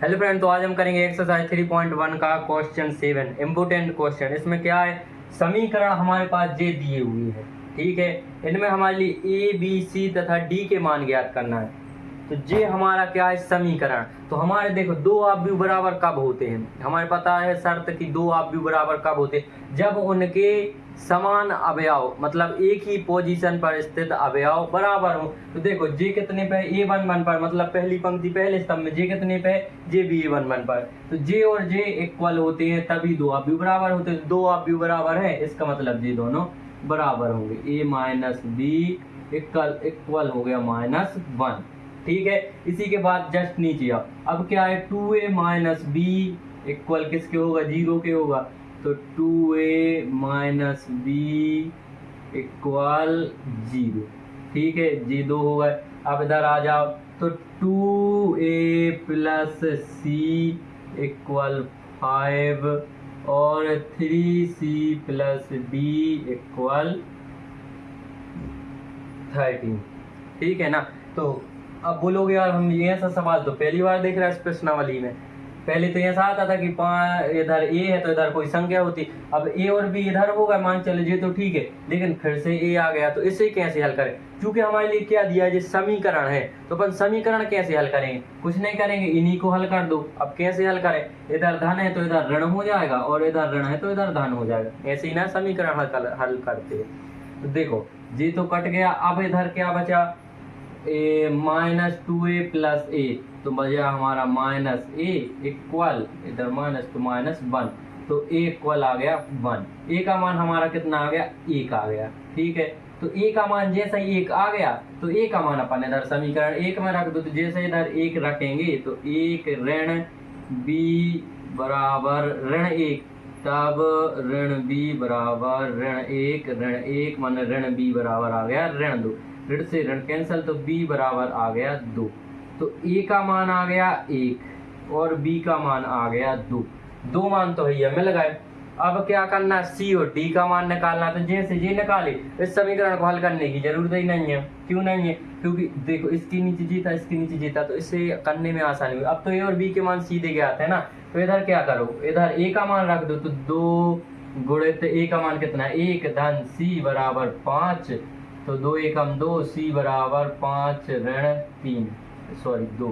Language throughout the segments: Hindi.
हेलो फ्रेंड, तो आज हम करेंगे एक्सरसाइज 3.1 का क्वेश्चन 7। Important question. इसमें क्या है, समीकरण हमारे पास जे दिए हुए हैं, ठीक है। इनमें हमारे लिए ए बी सी तथा डी के मान ज्ञात करना है। तो जे हमारा क्या है, समीकरण। तो हमारे देखो दो आव्यूह बराबर कब होते हैं, हमारे पता है शर्त कि दो आव्यूह बराबर कब होते हैं, जब उनके समान अवयव मतलब एक ही पोजीशन पर स्थित अवयव बराबर हो। तो देखो जे कितने पे, A11 पर, मतलब पहली पंक्ति पहले स्तंभ में जे कितने पे, जे भी A11 पर। तो जे और जे इक्वल होते हैं तभी दो आव्यूह बराबर होते हैं। दो आव्यूह बराबर है, इसका मतलब ये दोनों बराबर होंगे। A माइनस बी इक्वल हो गया -1, ठीक है। इसी के बाद जस्ट नीचे आओ, अब क्या है 2a माइनस बी इक्वल किसके होगा, 0 के होगा। तो 2a माइनस बी इक्वल 0, ठीक है, जी 2 होगा। अब इधर आ जाओ, तो 2a प्लस सी इक्वल 5 और 3c प्लस डी इक्वल 13, ठीक है ना। तो अब बोलोगे यार हम ये ऐसा सवाल तो पहली बार देख रहा है इस प्रश्नावली में। पहले तो ऐसा आता था कि इधर ए है तो इधर कोई संख्या होती, अब ए और बी इधर होगा मान चलिए तो ठीक है, लेकिन फिर से ए आ गया। तो इसे कैसे हल करें, क्योंकि हमारे लिए क्या दिया है, समीकरण है। तो अपन समीकरण कैसे हल करेंगे, कुछ नहीं करेंगे, इन्हीं को हल कर दो। अब कैसे हल करें, इधर धन है तो इधर ऋण हो जाएगा और इधर ऋण है तो इधर धन हो जाएगा। ऐसे ही ना समीकरण हल करते हैं। तो देखो जी तो कट गया, अब इधर क्या बचा, ए माइनस 2a प्लस ए, तो बचा हमारा माइनस ए इक्वल इधर माइनस तो -1, तो ए इक्वल आ गया 1। ए का मान हमारा कितना आ गया, 1 आ गया, ठीक है। तो ए का मान जैसे ही 1 आ गया तो ए का मान अपन इधर समीकरण 1 में रख दो। तो जैसे इधर 1 रखेंगे तो 1 ऋण बी बराबर ऋण 1, तब ऋण बी बराबर ऋण 1 मान ऋण बी बराबर आ गया ऋण 2, ऋण से ऋण कैंसिल, तो b बराबर आ गया 2। तो a का मान आ गया 1 और b का मान आ गया 2। दो मान तो है मिल गए। अब क्या करना है, c और d का मान निकालना। तो जैसे ये निकाले, इस समीकरण को हल करने की जरूरत ही नहीं है। क्यों नहीं है, क्योंकि देखो इसके नीचे जीता इसके नीचे जीता, तो इससे करने में आसानी हुई। अब तो a और b के मान सीधे आते हैं ना। तो इधर क्या करो, इधर a का मान रख दो, तो 2 गुणित a का मान कितना है 1 धन c बराबर 5, तो 2 एकम 2, सी बराबर 5 ऋण 3, सॉरी 2,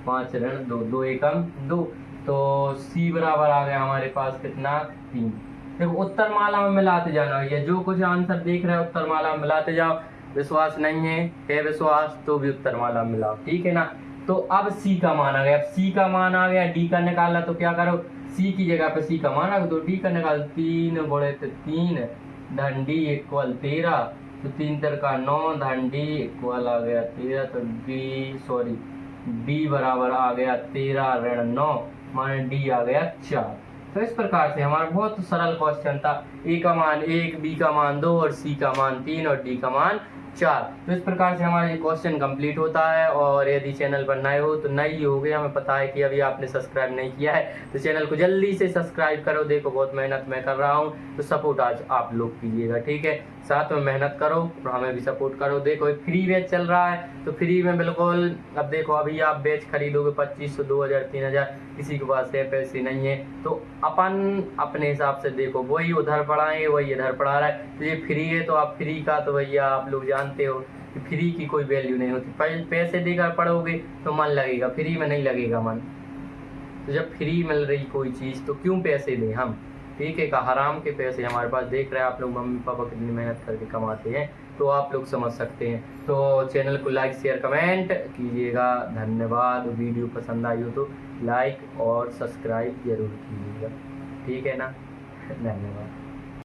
5 ऋण 2, 2 एकम 2, तो सी बराबर आ गया हमारे पास कितना 3। देखो उत्तर माला में मिलाते जाना, ये जो कुछ आंसर देख रहे हो उत्तर माला में मिलाते जाओ। विश्वास नहीं है विश्वास तो भी उत्तर माला में मिलाओ, ठीक है ना। तो अब सी का मान आ गया, अब सी का मान आ गया, डी का निकालना, तो क्या करो सी की जगह पे सी का मान रख दो, डी का निकाल 3 गुणित 3 धन डी इक्वल 13, तो 3 का 9 धन डी इक्वल आ गया 13, तो डी बराबर आ गया 13 ऋण 9 माने डी आ गया 4। तो इस प्रकार से हमारा बहुत सरल क्वेश्चन था। ए का मान 1, बी का मान 2 और सी का मान 3 और डी का मान 4। तो इस प्रकार से हमारा ये क्वेश्चन कंप्लीट होता है। और यदि चैनल पर नए हो तो नए ही हो गए, हमें पता है कि अभी आपने सब्सक्राइब नहीं किया है, तो चैनल को जल्दी से सब्सक्राइब करो। देखो बहुत मेहनत मैं कर रहा हूँ, तो सपोर्ट आज आप लोग कीजिएगा, ठीक है। साथ में मेहनत करो और हमें भी सपोर्ट करो। देखो एक फ्री बैच चल रहा है, तो फ्री में बिल्कुल, अब देखो अभी आप बैच खरीदोगे 2500 2000 3000, किसी के पास है पैसे नहीं है, तो अपन अपने हिसाब से देखो, वही उधर पढ़ाएंगे वही इधर पढ़ा रहा है। तो ये फ्री है, तो आप फ्री का तो भैया आप लोग जानते हो कि फ्री की कोई वैल्यू नहीं होती। पैसे देकर पढ़ोगे तो मन लगेगा, फ्री में नहीं लगेगा मन। तो जब फ्री मिल रही कोई चीज़ तो क्यों पैसे दें हम, ठीक है। का हराम के पैसे हमारे पास देख रहे हैं आप लोग, मम्मी पापा कितनी मेहनत करके कमाते हैं, तो आप लोग समझ सकते हैं। तो चैनल को लाइक शेयर कमेंट कीजिएगा, धन्यवाद। वीडियो पसंद आई हो तो लाइक और सब्सक्राइब जरूर कीजिएगा, ठीक है ना। धन्यवाद।